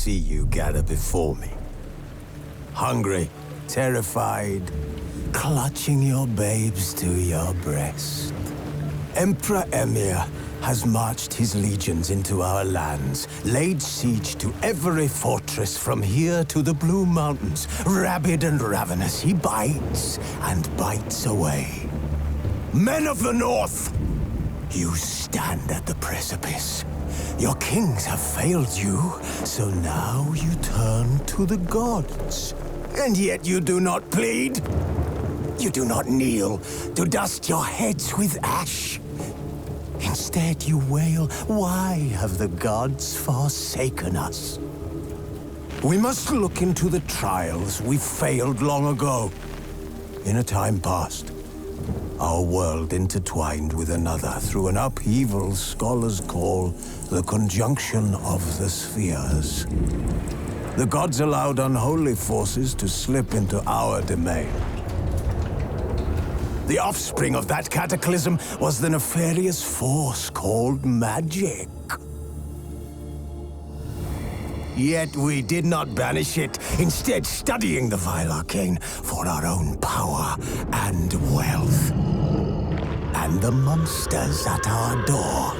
see you gather before me. Hungry, terrified, clutching your babes to your breast. Emperor Emir has marched his legions into our lands, laid siege to every fortress from here to the Blue Mountains. Rabid and ravenous, he bites and bites away. Men of the North, you stand at the precipice. Your kings have failed you, so now you turn to the gods. And yet you do not plead. You do not kneel to dust your heads with ash. Instead you wail, why have the gods forsaken us? We must look into the trials we failed long ago. In a time past, our world intertwined with another through an upheaval scholars call the conjunction of the spheres. The gods allowed unholy forces to slip into our domain. The offspring of that cataclysm was the nefarious force called magic. Yet we did not banish it, instead studying the vile arcane for our own power and wealth. And the monsters at our door,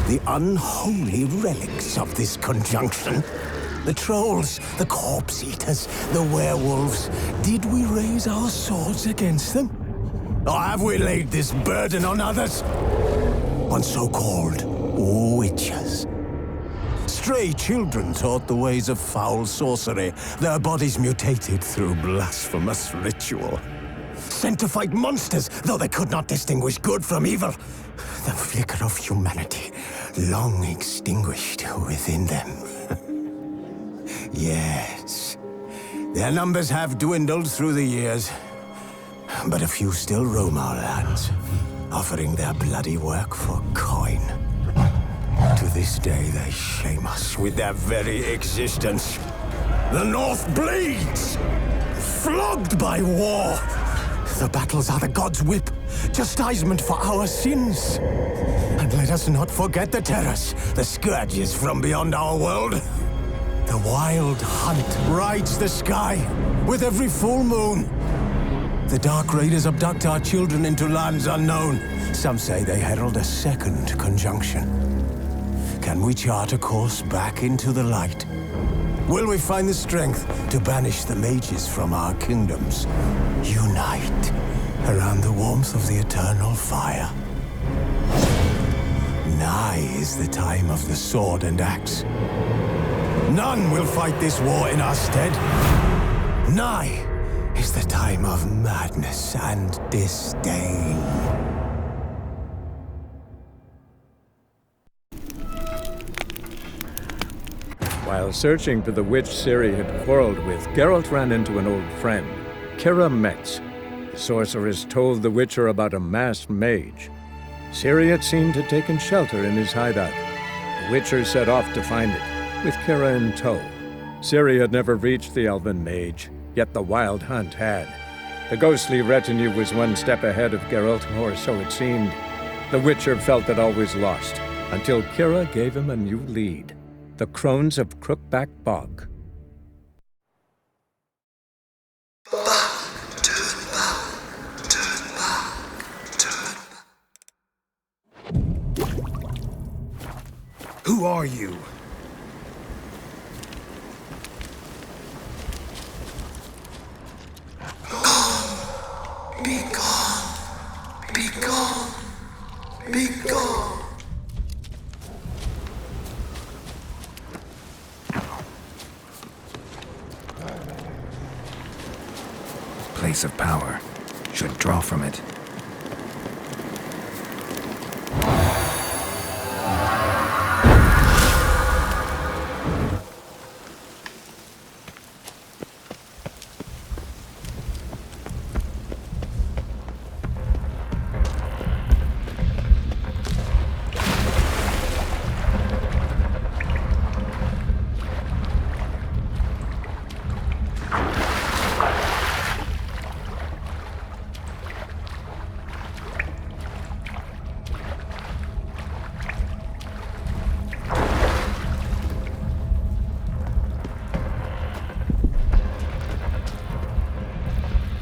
the unholy relics of this conjunction. The trolls, the corpse-eaters, the werewolves. Did we raise our swords against them? Or have we laid this burden on others? On so-called witches. Stray children taught the ways of foul sorcery, their bodies mutated through blasphemous ritual. Sent to fight monsters, though they could not distinguish good from evil. The flicker of humanity, long extinguished within them. Yes, their numbers have dwindled through the years. But a few still roam our lands, offering their bloody work for coin. To this day, they shame us with their very existence. The North bleeds, flogged by war. The battles are the gods' whip, chastisement for our sins. And let us not forget the terrors, the scourges from beyond our world. The wild hunt rides the sky with every full moon. The Dark Raiders abduct our children into lands unknown. Some say they herald a second conjunction. Can we chart a course back into the light? Will we find the strength to banish the mages from our kingdoms? Unite around the warmth of the eternal fire. Nigh is the time of the sword and axe. None will fight this war in our stead. Nigh is the time of madness and disdain. While searching for the witch Ciri had quarreled with, Geralt ran into an old friend, Kira Metz. The sorceress told the Witcher about a masked mage. Ciri had seemed to have taken shelter in his hideout. The Witcher set off to find it, with Kira in tow. Ciri had never reached the elven mage, yet the wild hunt had. The ghostly retinue was one step ahead of Geralt, or so it seemed. The Witcher felt that all was lost, until Kira gave him a new lead. The Crones of Crookback Bog. Who are you? Be gone! Be gone! Be gone! Place of power. Should draw from it.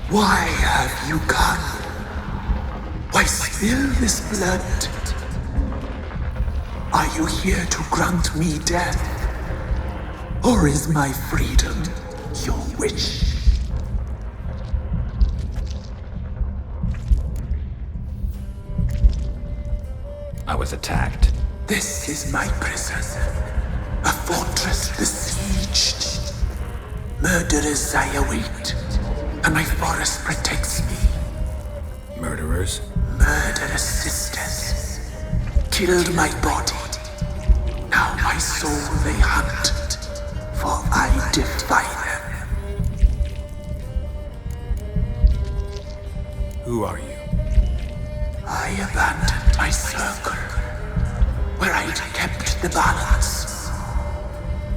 Why have you come? Why spill this blood? Are you here to grant me death? Or is my freedom your wish? I was attacked. This is my prison. A fortress besieged. Murderers I await, and my forest protects me. Murderers? Murderous sisters killed my body. Now my soul they hunt, for I defy them. Who are you? I abandoned my circle, where I'd kept the balance.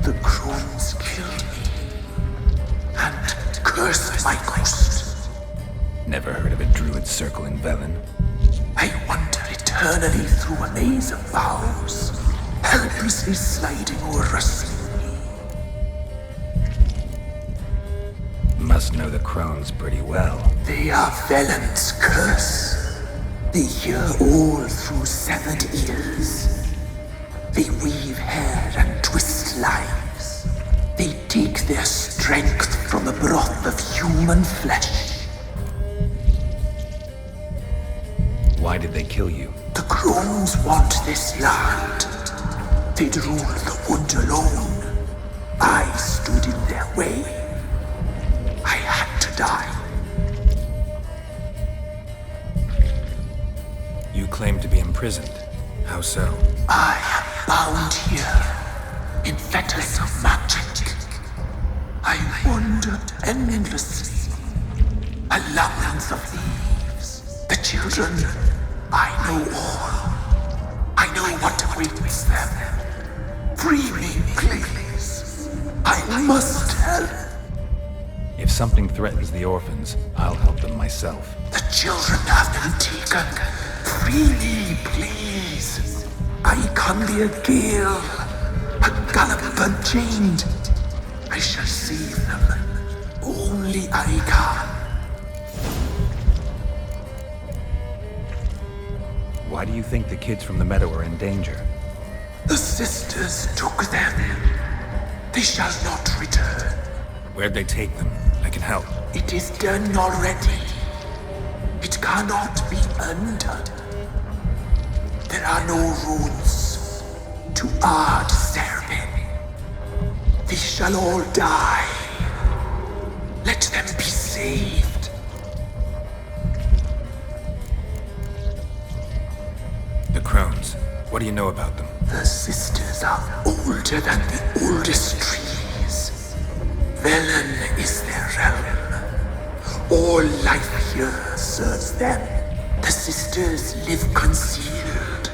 The crones killed me, and cursed my ghost. Never heard of a druid circle in Velen. I wander eternally through a maze of vows, helplessly sliding or rustling me. Must know the crones pretty well. They are Velen's curse. They hear all through severed ears. They weave hair and twist lives. They take their strength from the broth of human flesh. Why did they kill you? The crones want this land. They'd rule the wood alone. I stood in their way. I had to die. You claim to be imprisoned. How so? I am bound here, in fetters of magic. I wander endlessly, a labyrinth of leaves. The children, I know all. I know what awaits them. Free me, please. I must help. If something threatens the orphans, I'll help them myself. The children have been taken. Free me, please. I can be a gale, a galloper chained. I shall save them. Only I can. Why do you think the kids from the meadow are in danger? The sisters took them. They shall not return. Where'd they take them? I can help. It is done already. It cannot be undone. There are no runes to Ard Serpin. They shall all die. Let them be saved. The crones. What do you know about them? The sisters are older than the oldest trees. Velen is their realm. All life here serves them. The sisters live concealed.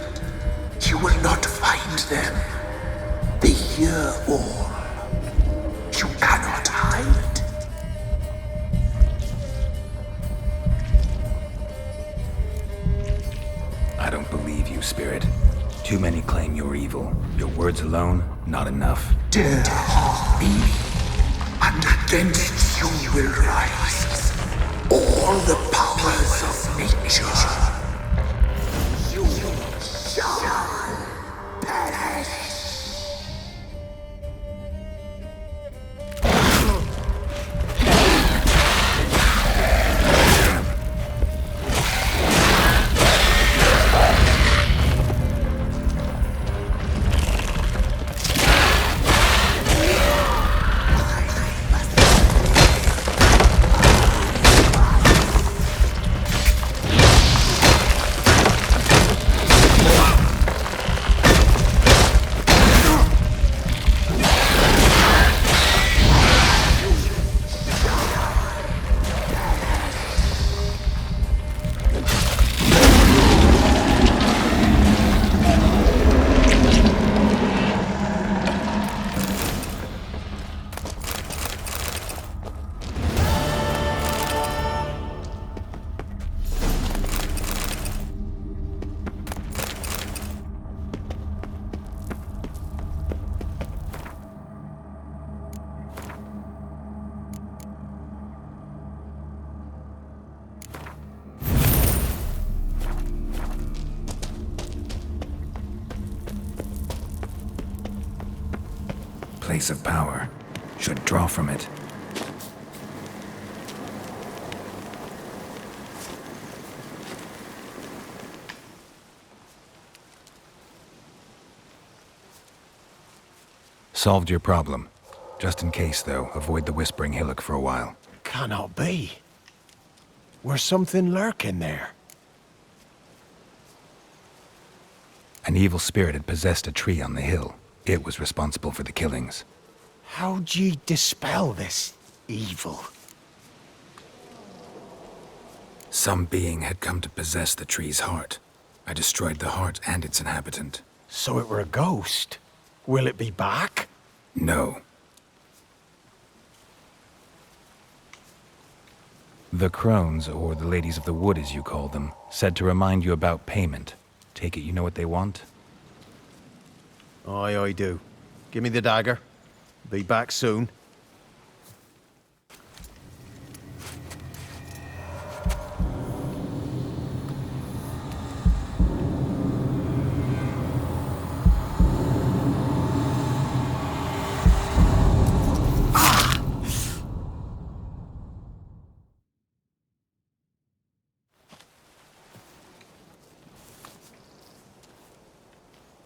You will not find them. They hear all. You cannot hide. I don't believe you, Spirit. Too many claim you're evil. Your words alone, not enough. Dare harm me, and against you will rise all the powers of nature. You shall perish. place of power. Should draw from it. Solved your problem. Just in case, though, avoid the Whispering Hillock for a while. Cannot be. Where's something lurking there? An evil spirit had possessed a tree on the hill. It was responsible for the killings. How'd ye dispel this evil? Some being had come to possess the tree's heart. I destroyed the heart and its inhabitant. So it were a ghost. Will it be back? No. The crones, or the ladies of the wood as you call them, said to remind you about payment. Take it you know what they want? Aye, I do. Give me the dagger. Be back soon.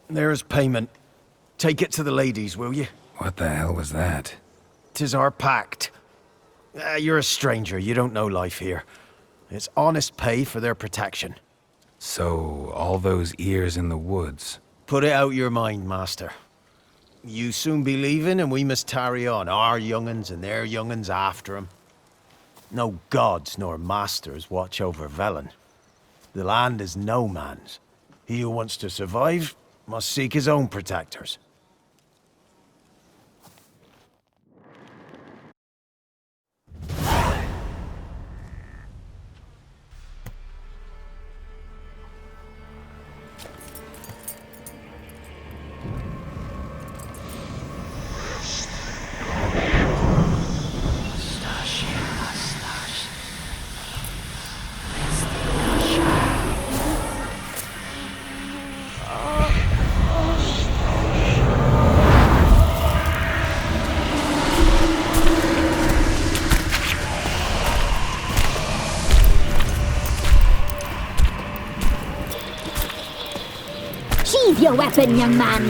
There's payment. Take it to the ladies, will you? What the hell was that? 'Tis our pact. You're a stranger, you don't know life here. It's honest pay for their protection. So, all those ears in the woods. Put it out your mind, master. You soon be leaving and we must tarry on, our young'uns and their young'uns after 'em. No gods nor masters watch over Velen. The land is no man's. He who wants to survive must seek his own protectors. Sheathe your weapon, young man.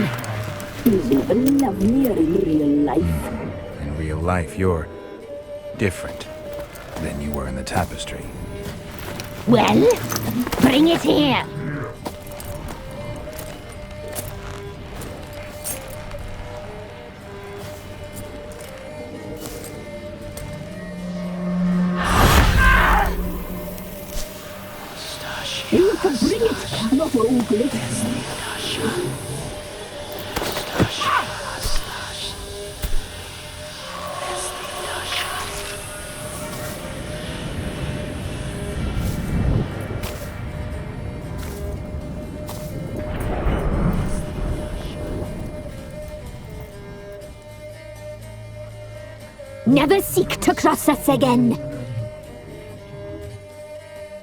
He's even lovelier in real life. In real life, you're different than you were in the tapestry. Well, bring it here. You can bring it, not ogle it. Never seek to cross us again.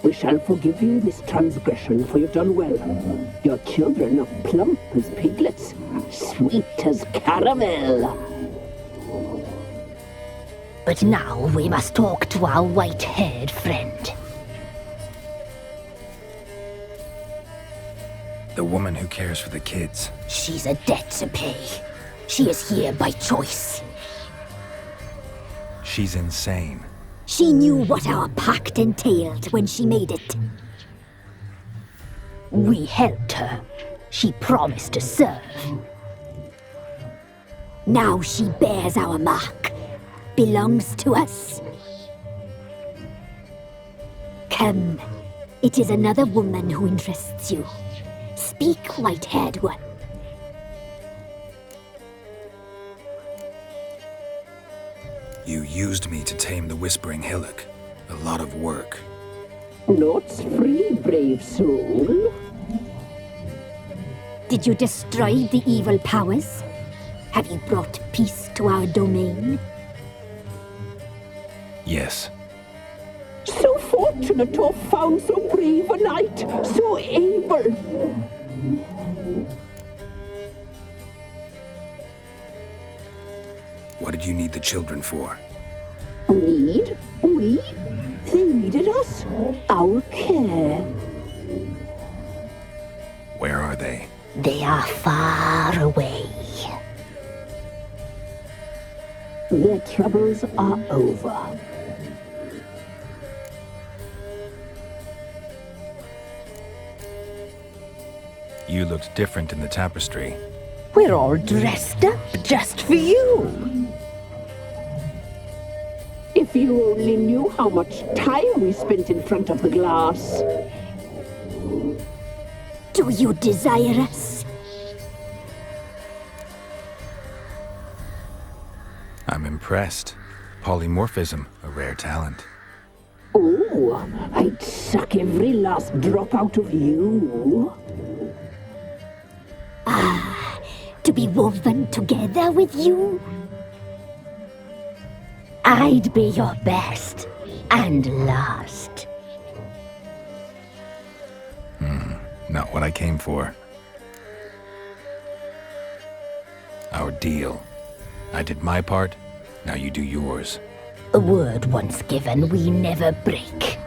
We shall forgive you this transgression, for you've done well. Your children are plump as piglets, sweet as caramel. But now we must talk to our white-haired friend. The woman who cares for the kids. She's a debt to pay. She is here by choice. She's insane. She knew what our pact entailed when she made it. We helped her. She promised to serve. Now she bears our mark. Belongs to us. Come. It is another woman who interests you. Speak, white-haired one. You used me to tame the Whispering Hillock. A lot of work. Naught's free, brave soul. Did you destroy the evil powers? Have you brought peace to our domain? Yes. So fortunate to have found so brave a knight, so able. What did you need the children for? Need? We? They needed us. Our care. Where are they? They are far away. Their troubles are over. You looked different in the tapestry. We're all dressed up just for you. If you only knew how much time we spent in front of the glass. Do you desire us? I'm impressed. Polymorphism, a rare talent. Oh, I'd suck every last drop out of you. To be woven together with you? I'd be your best and last. Not what I came for. Our deal. I did my part, now you do yours. A word once given, we never break.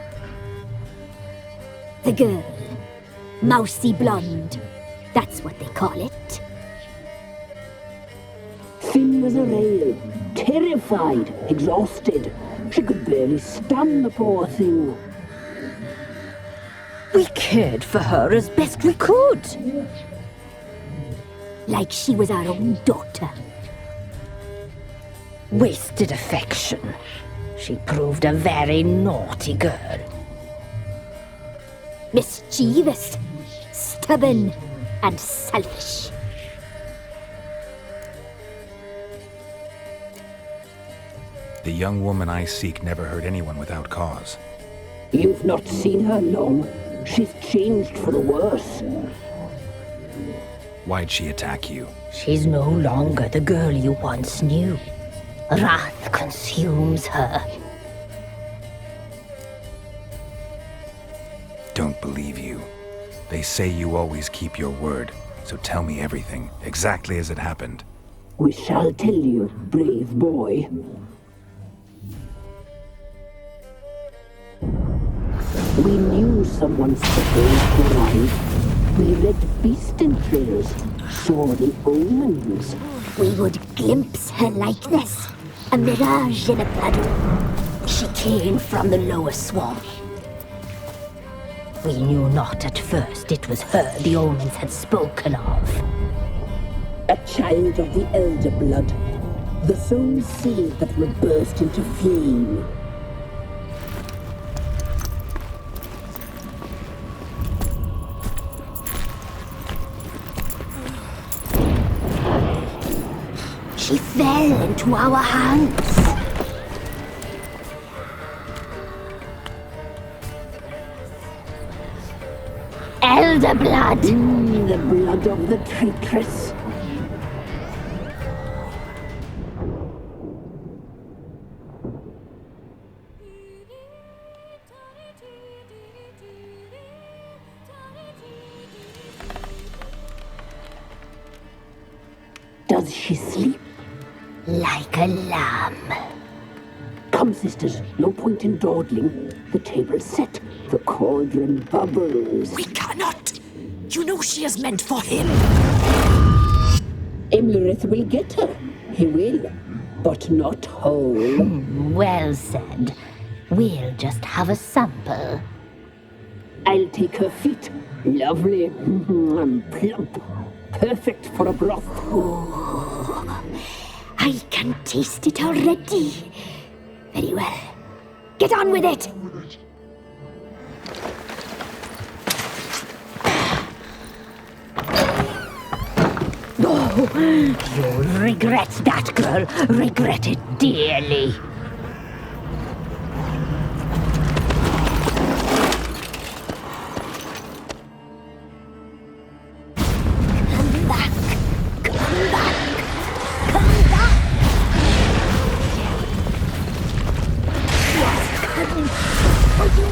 The girl. Mousy blonde. That's what they call it. Thin as a rail, terrified, exhausted. She could barely stand, the poor thing. We cared for her as best we could. Like she was our own daughter. Wasted affection. She proved a very naughty girl. Mischievous, stubborn, and selfish. The young woman I seek never hurt anyone without cause. You've not seen her long. She's changed for the worse. Why'd she attack you? She's no longer the girl you once knew. Wrath consumes her. Don't believe you. They say you always keep your word, so tell me everything, exactly as it happened. We shall tell you, brave boy. We knew someone supposed to arrive. We read beast entrails, saw the omens. We would glimpse her likeness, a mirage in a puddle. She came from the lower swamp. We knew not at first it was her the omens had spoken of. A child of the elder blood, the soul seed that will burst into flame. She fell into our hands. Elder blood! The blood of the traitress. Does she sleep? Like a lamb. Come, sisters, no point in dawdling. The table's set, the cauldron bubbles. We cannot! You know she is meant for him! Imlerith will get her. He will, but not whole. Well said. We'll just have a sample. I'll take her feet. Lovely. And plump. Perfect for a broth. I can taste it already. Very well. Get on with it! Oh, you'll regret that, girl. Regret it dearly. Come back. Come back. Come back. Yes, come for you.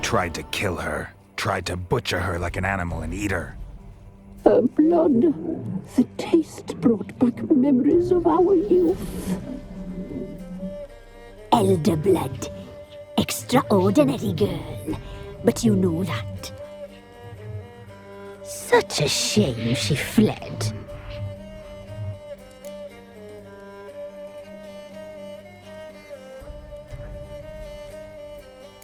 tried to kill her. Tried to butcher her like an animal and eat her. Her blood. The taste brought back memories of our youth. Elder blood. Extraordinary girl. But you know that. Such a shame she fled.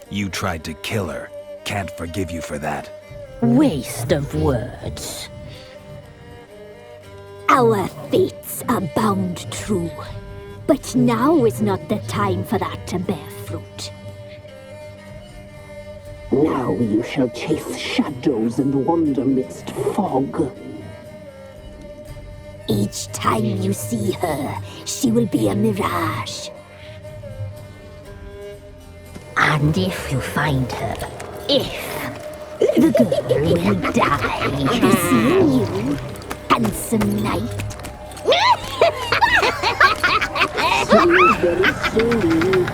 You tried to kill her. Can't forgive you for that. Waste of words. Our fates are bound true. But now is not the time for that to bear fruit. Now you shall chase shadows and wander midst fog. Each time you see her, she will be a mirage. And if you find her, the girl will die. Seeing you, handsome knight. Very soon.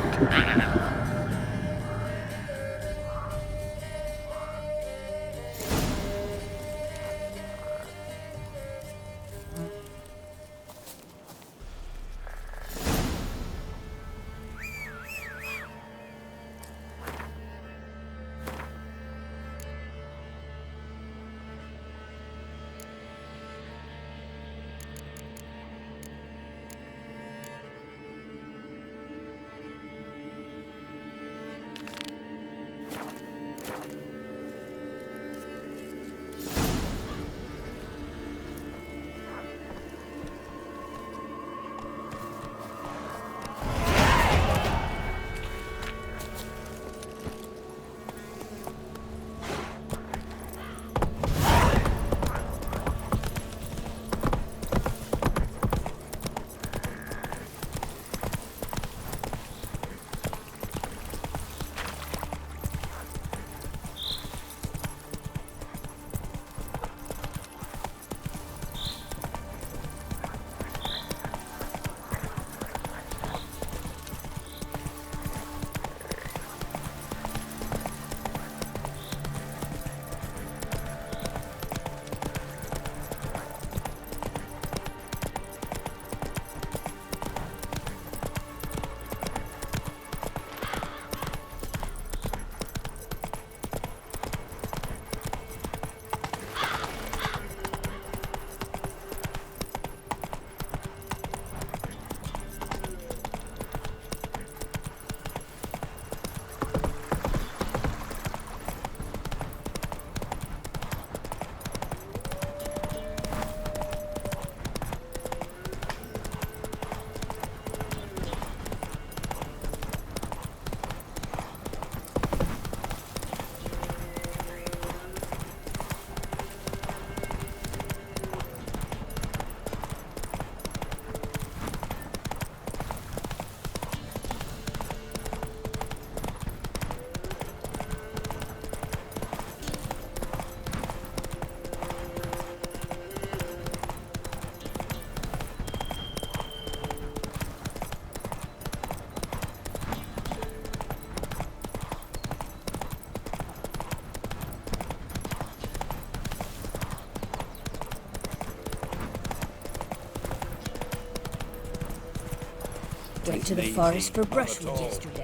Went to the forest for brushwood yesterday.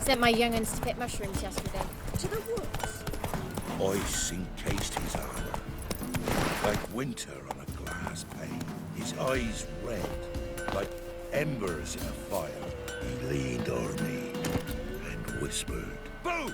Sent my young'uns to pick mushrooms yesterday. To the woods. Ice encased his armor, like winter on a glass pane. His eyes red, like embers in a fire. He leaned o'er me and whispered, "Boo!"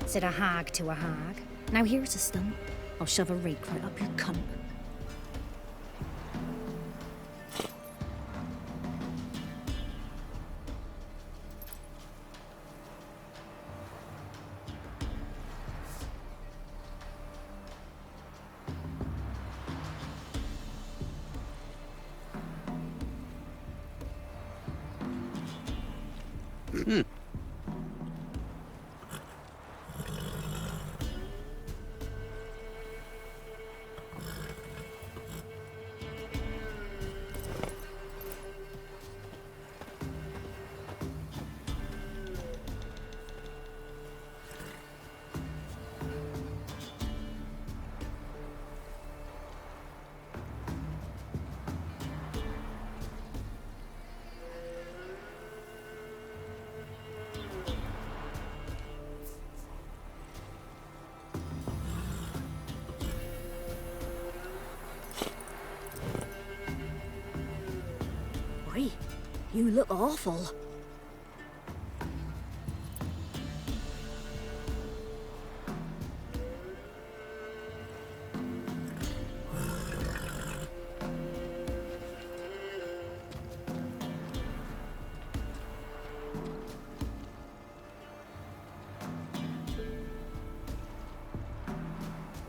Said a hag to a hag. Now here's a stunt. I'll shove a rake right up your cunt. Oi, you look awful.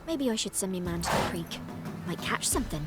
Maybe I should send me man to the creek. Might catch something.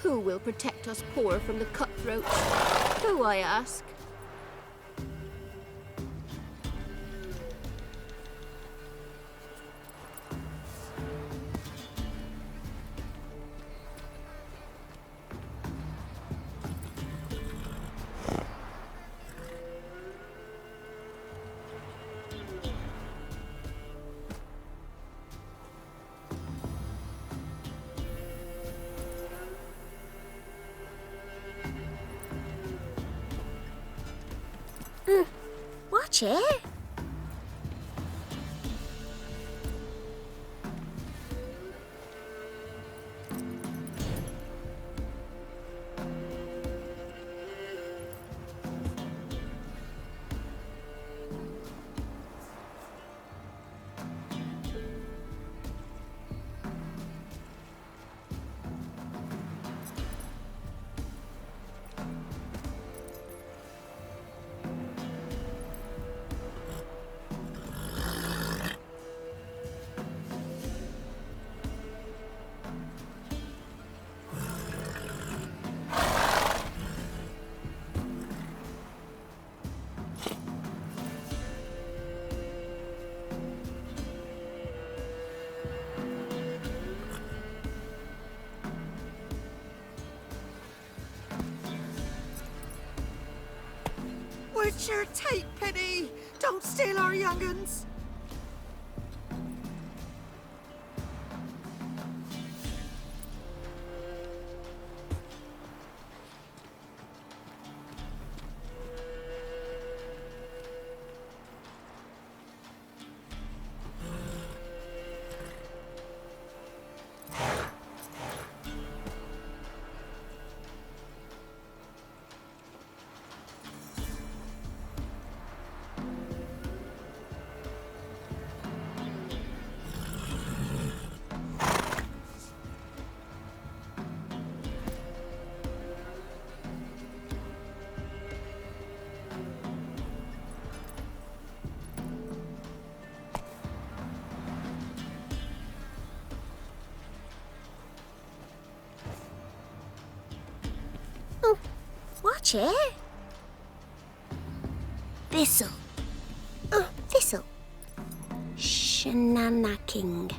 Who will protect us poor from the cutthroats? Who, I ask? Watch it. Witcher, take pity! Don't steal our young'uns! Watch it. Thistle. Thistle. Shenanacking.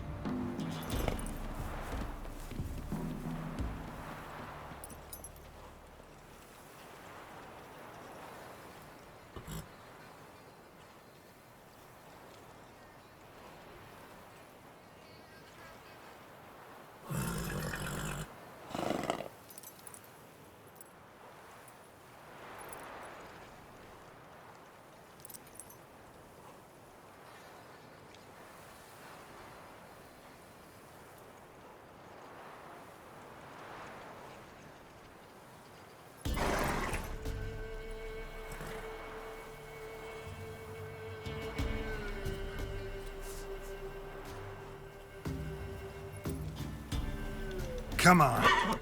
Come on.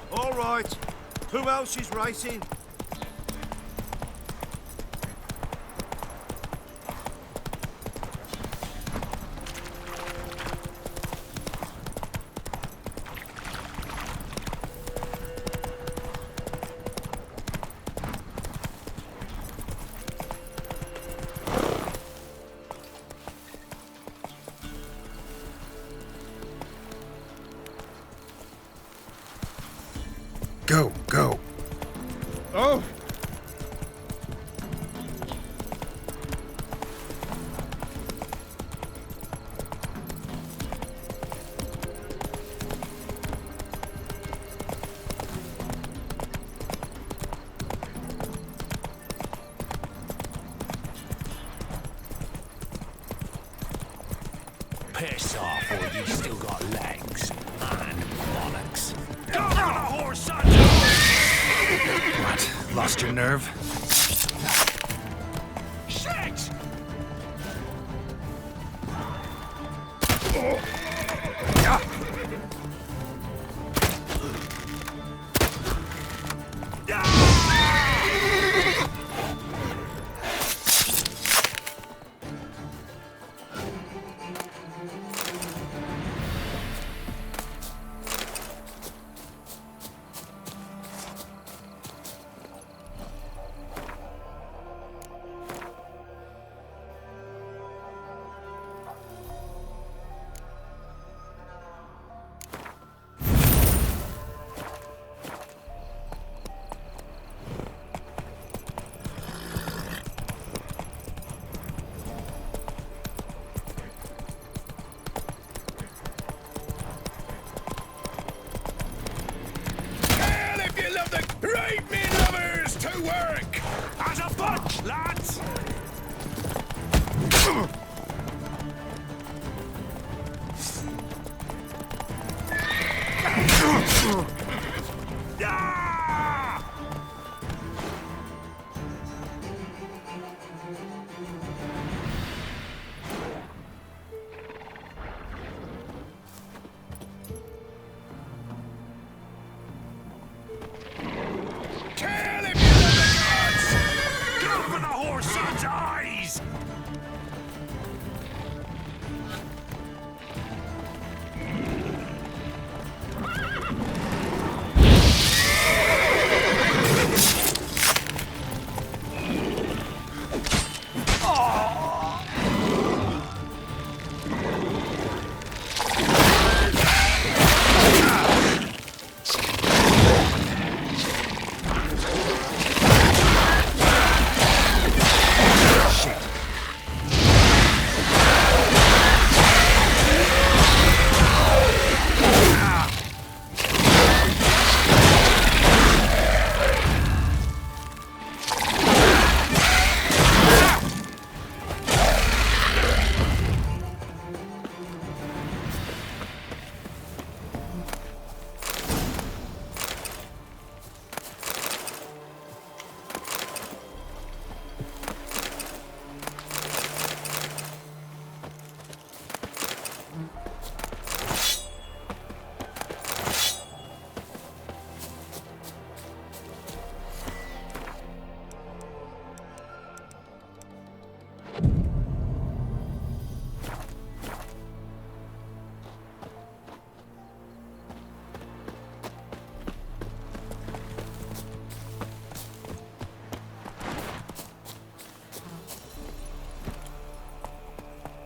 All right. Who else is racing? Go, go. Oh! Piss off, or you still got legs and bollocks. Go on a horse, son! What? Lost your nerve? Shit!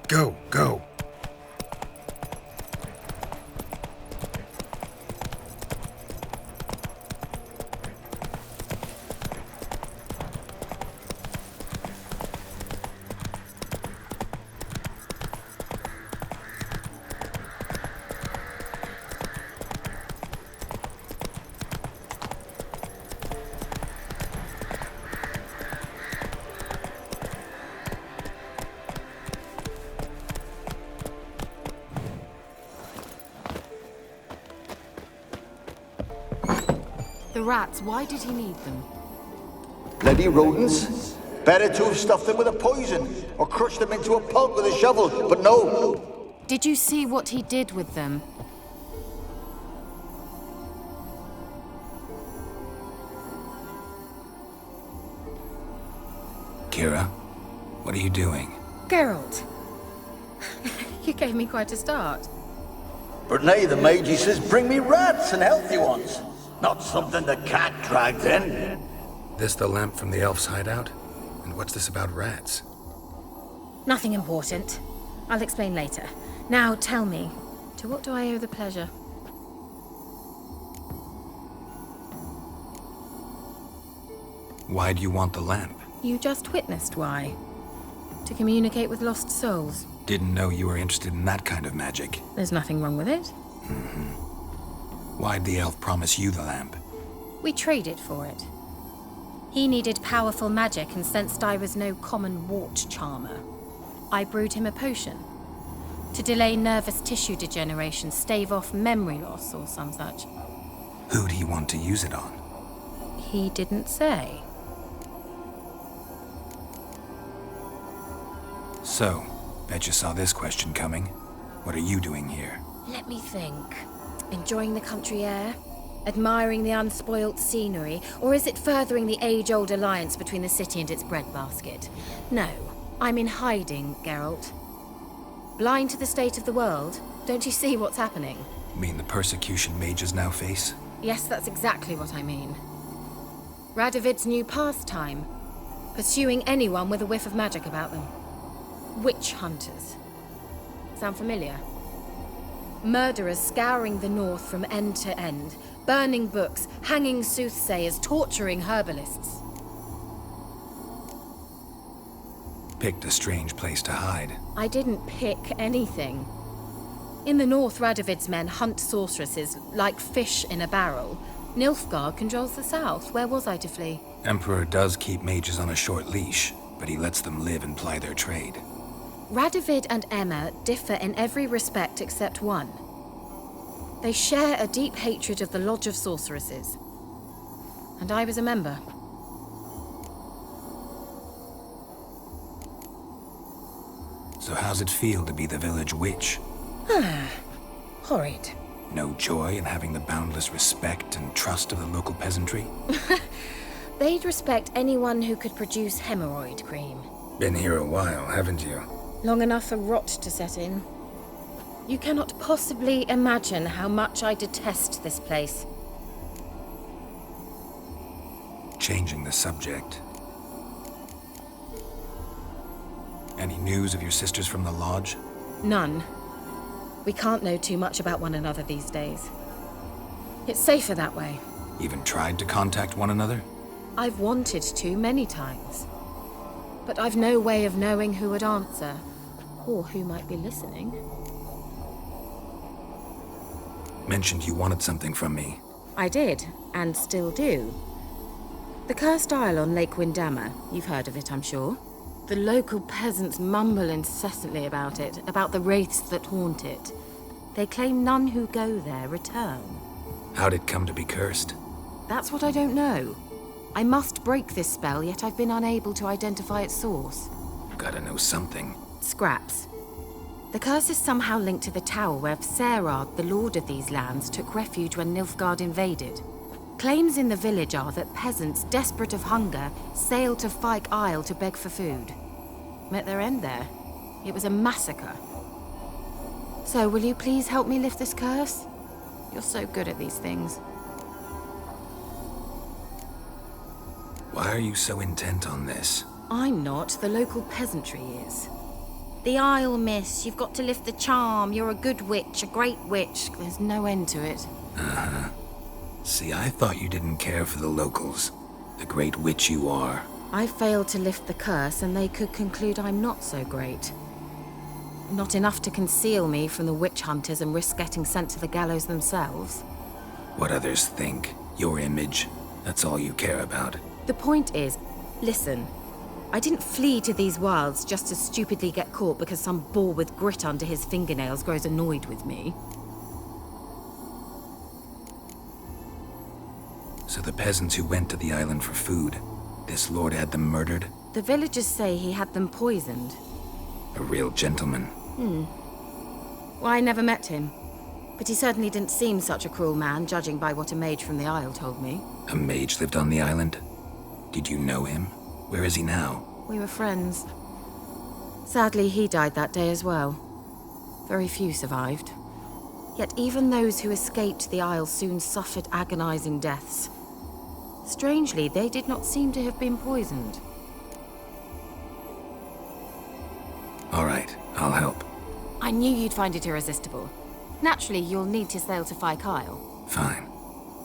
Go, go. The rats, why did he need them? Bloody rodents. Better to have stuffed them with a poison, or crushed them into a pulp with a shovel, but no. Did you see what he did with them? Kira, what are you doing? Geralt! You gave me quite a start. But nay, the mage, he says, bring me rats and healthy ones. Not something the cat dragged in. This the lamp from the elf's hideout? And what's this about rats? Nothing important. I'll explain later. Now tell me, to what do I owe the pleasure? Why do you want the lamp? You just witnessed why. To communicate with lost souls. Didn't know you were interested in that kind of magic. There's nothing wrong with it. Why'd the elf promise you the lamp? We traded for it. he needed powerful magic and sensed I was no common wart charmer. I brewed him a potion to delay nervous tissue degeneration, stave off memory loss or some such. Who'd he want to use it on? He didn't say. So, bet you saw this question coming. What are you doing here? Let me think. Enjoying the country air? Admiring the unspoilt scenery? Or is it furthering the age-old alliance between the city and its breadbasket? No, I'm in hiding, Geralt. Blind to the state of the world? Don't you see what's happening? Mean the persecution mages now face? Yes, that's exactly what I mean. Radovid's new pastime. Pursuing anyone with a whiff of magic about them. Witch hunters. Sound familiar? Murderers scouring the north from end to end, burning books, hanging soothsayers, torturing herbalists. Picked a strange place to hide. I didn't pick anything. In the north, Radovid's men hunt sorceresses like fish in a barrel. Nilfgaard controls the south. Where was I to flee? Emperor does keep mages on a short leash, but he lets them live and ply their trade. Radovid and Emma differ in every respect except one. They share a deep hatred of the Lodge of Sorceresses. And I was a member. So how's it feel to be the village witch? Horrid. No joy in having the boundless respect and trust of the local peasantry? They'd respect anyone who could produce hemorrhoid cream. Been here a while, haven't you? Long enough for rot to set in. You cannot possibly imagine how much I detest this place. Changing the subject. Any news of your sisters from the lodge? None. We can't know too much about one another these days. It's safer that way. Even tried to contact one another? I've wanted to many times. But I've no way of knowing who would answer, or who might be listening. Mentioned you wanted something from me. I did, and still do. The Cursed Isle on Lake Windammer. You've heard of it, I'm sure. The local peasants mumble incessantly about it, about the wraiths that haunt it. They claim none who go there return. How'd it come to be cursed? That's what I don't know. I must break this spell, yet I've been unable to identify its source. Gotta know something. Scraps. The curse is somehow linked to the tower where Serard, the lord of these lands, took refuge when Nilfgaard invaded. Claims in the village are that peasants, desperate of hunger, sailed to Fyke Isle to beg for food. Met their end there. It was a massacre. So, will you please help me lift this curse? You're so good at these things. Why are you so intent on this? I'm not. The local peasantry is. The Isle, miss. You've got to lift the charm. You're a good witch, a great witch. There's no end to it. Uh-huh. See, I thought you didn't care for the locals. The great witch you are. I failed to lift the curse, and they could conclude I'm not so great. Not enough to conceal me from the witch hunters and risk getting sent to the gallows themselves. What others think, your image, that's all you care about. The point is, listen, I didn't flee to these wilds just to stupidly get caught because some boar with grit under his fingernails grows annoyed with me. So the peasants who went to the island for food, this lord had them murdered? The villagers say he had them poisoned. A real gentleman. Well, I never met him. But he certainly didn't seem such a cruel man, judging by what a mage from the Isle told me. A mage lived on the island? Did you know him? Where is he now? We were friends. Sadly, he died that day as well. Very few survived. Yet even those who escaped the Isle soon suffered agonizing deaths. Strangely, they did not seem to have been poisoned. All right, I'll help. I knew you'd find it irresistible. Naturally, you'll need to sail to Fyke Isle. Fine.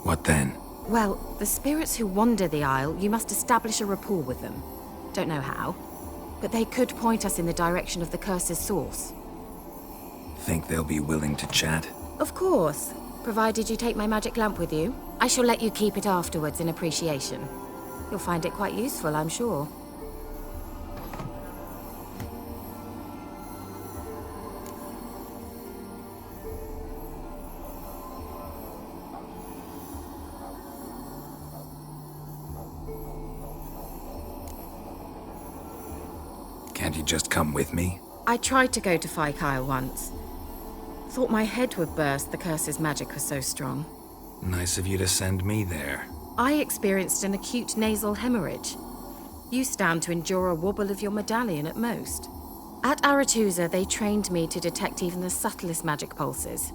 What then? Well, the spirits who wander the Isle, you must establish a rapport with them. Don't know how, but they could point us in the direction of the curse's source. Think they'll be willing to chat? Of course, provided you take my magic lamp with you. I shall let you keep it afterwards in appreciation. You'll find it quite useful, I'm sure. Can't you just come with me? I tried to go to Fyke Isle once. Thought my head would burst, the curse's magic was so strong. Nice of you to send me there. I experienced an acute nasal hemorrhage. You stand to endure a wobble of your medallion at most. At Aretusa, they trained me to detect even the subtlest magic pulses.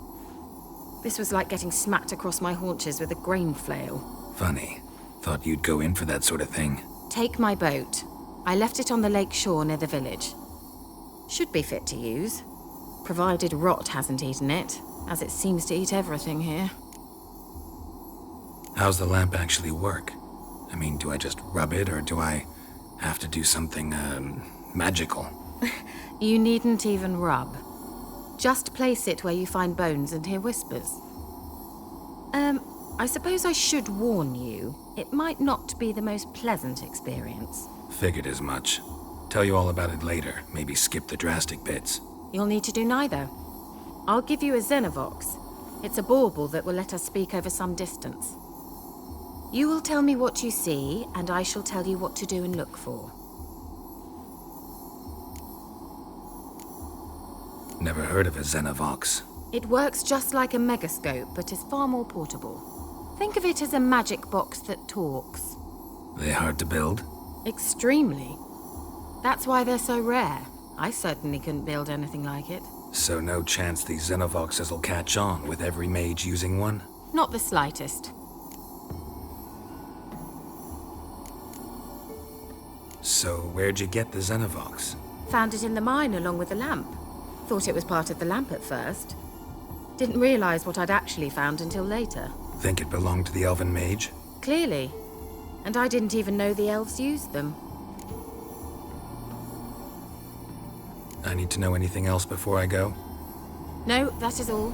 This was like getting smacked across my haunches with a grain flail. Funny. Thought you'd go in for that sort of thing. Take my boat. I left it on the lake shore near the village. Should be fit to use, provided rot hasn't eaten it, as it seems to eat everything here. How's the lamp actually work? I mean, do I just rub it, or do I have to do something, magical? You needn't even rub. Just place it where you find bones and hear whispers. I suppose I should warn you, it might not be the most pleasant experience. Figured as much. Tell you all about it later. Maybe skip the drastic bits. You'll need to do neither. I'll give you a Xenovox. It's a bauble that will let us speak over some distance. You will tell me what you see, and I shall tell you what to do and look for. Never heard of a Xenovox. It works just like a megascope, but is far more portable. Think of it as a magic box that talks. They hard to build? Extremely. That's why they're so rare. I certainly couldn't build anything like it. So no chance these Xenovoxes will catch on with every mage using one? Not the slightest. So where'd you get the Xenovox? Found it in the mine along with the lamp. Thought it was part of the lamp at first. Didn't realize what I'd actually found until later. Think it belonged to the elven mage? Clearly. And I didn't even know the elves used them. I need to know anything else before I go? No, that is all.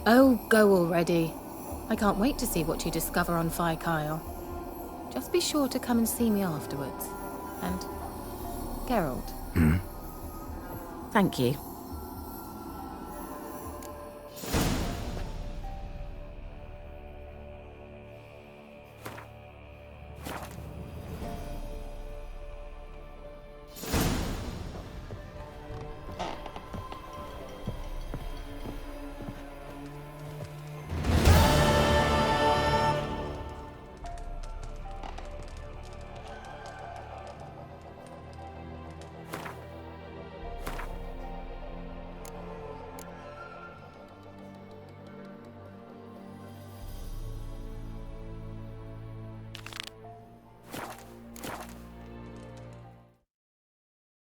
Oh, go already. I can't wait to see what you discover on Phi Kyle. Just be sure to come and see me afterwards. And Geralt. Hmm? Thank you.